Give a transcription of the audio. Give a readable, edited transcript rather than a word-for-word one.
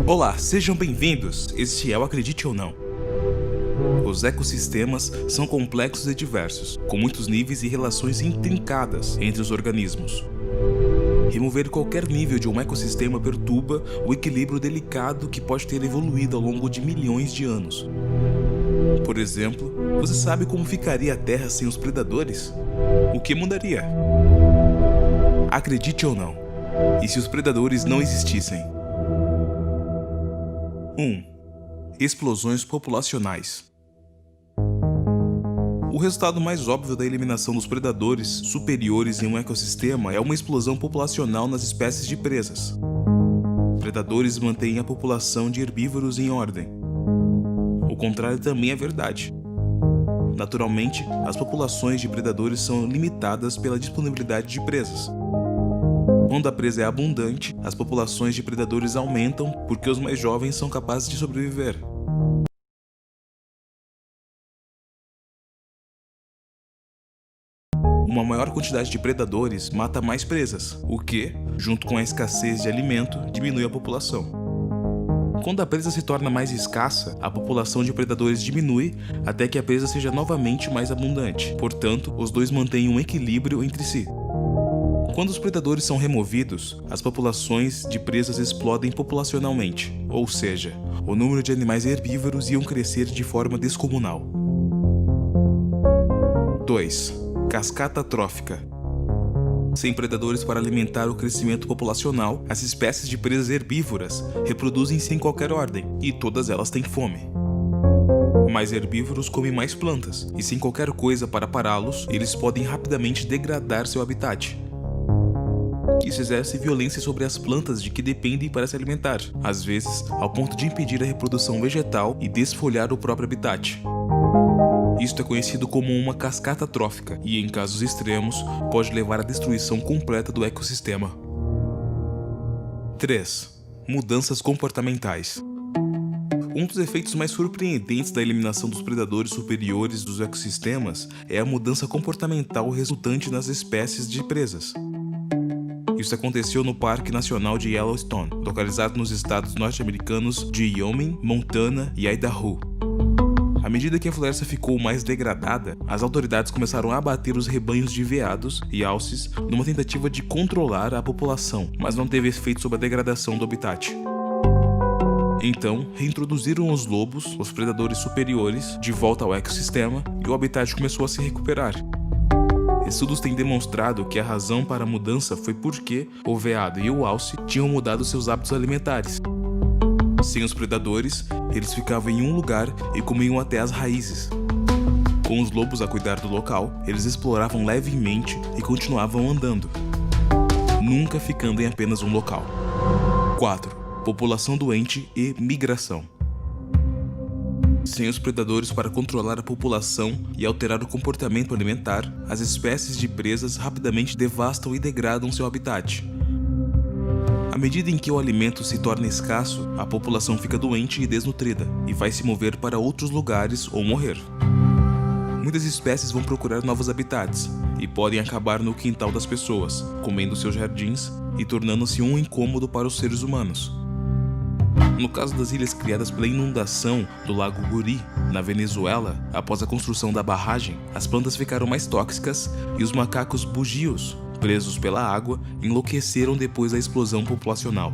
Olá, sejam bem-vindos. Este é o Acredite ou Não. Os ecossistemas são complexos e diversos, com muitos níveis e relações intrincadas entre os organismos. Remover qualquer nível de um ecossistema perturba o equilíbrio delicado que pode ter evoluído ao longo de milhões de anos. Por exemplo, você sabe como ficaria a Terra sem os predadores? O que mudaria? Acredite ou não, e se os predadores não existissem? 1. Explosões populacionais. O resultado mais óbvio da eliminação dos predadores superiores em um ecossistema é uma explosão populacional nas espécies de presas. Predadores mantêm a população de herbívoros em ordem. O contrário também é verdade. Naturalmente, as populações de predadores são limitadas pela disponibilidade de presas. Quando a presa é abundante, as populações de predadores aumentam porque os mais jovens são capazes de sobreviver. Uma maior quantidade de predadores mata mais presas, o que, junto com a escassez de alimento, diminui a população. Quando a presa se torna mais escassa, a população de predadores diminui até que a presa seja novamente mais abundante. Portanto, os dois mantêm um equilíbrio entre si. Quando os predadores são removidos, as populações de presas explodem populacionalmente, ou seja, o número de animais herbívoros iam crescer de forma descomunal. 2. Cascata trófica. Sem predadores para alimentar o crescimento populacional, as espécies de presas herbívoras reproduzem-se em qualquer ordem, e todas elas têm fome. Mais herbívoros comem mais plantas, e sem qualquer coisa para pará-los, eles podem rapidamente degradar seu habitat. Isso exerce violência sobre as plantas de que dependem para se alimentar, às vezes ao ponto de impedir a reprodução vegetal e desfolhar o próprio habitat. Isto é conhecido como uma cascata trófica e, em casos extremos, pode levar à destruição completa do ecossistema. 3. Mudanças comportamentais. Um dos efeitos mais surpreendentes da eliminação dos predadores superiores dos ecossistemas é a mudança comportamental resultante nas espécies de presas. Isso aconteceu no Parque Nacional de Yellowstone, localizado nos estados norte-americanos de Wyoming, Montana e Idaho. À medida que a floresta ficou mais degradada, as autoridades começaram a abater os rebanhos de veados e alces numa tentativa de controlar a população, mas não teve efeito sobre a degradação do habitat. Então, reintroduziram os lobos, os predadores superiores, de volta ao ecossistema e o habitat começou a se recuperar. Estudos têm demonstrado que a razão para a mudança foi porque o veado e o alce tinham mudado seus hábitos alimentares. Sem os predadores, eles ficavam em um lugar e comiam até as raízes. Com os lobos a cuidar do local, eles exploravam levemente e continuavam andando, nunca ficando em apenas um local. 4. População doente e migração. Sem os predadores para controlar a população e alterar o comportamento alimentar, as espécies de presas rapidamente devastam e degradam seu habitat. À medida em que o alimento se torna escasso, a população fica doente e desnutrida, e vai se mover para outros lugares ou morrer. Muitas espécies vão procurar novos habitats, e podem acabar no quintal das pessoas, comendo seus jardins e tornando-se um incômodo para os seres humanos. No caso das ilhas criadas pela inundação do Lago Guri, na Venezuela, após a construção da barragem, as plantas ficaram mais tóxicas e os macacos bugios, presos pela água, enlouqueceram depois da explosão populacional.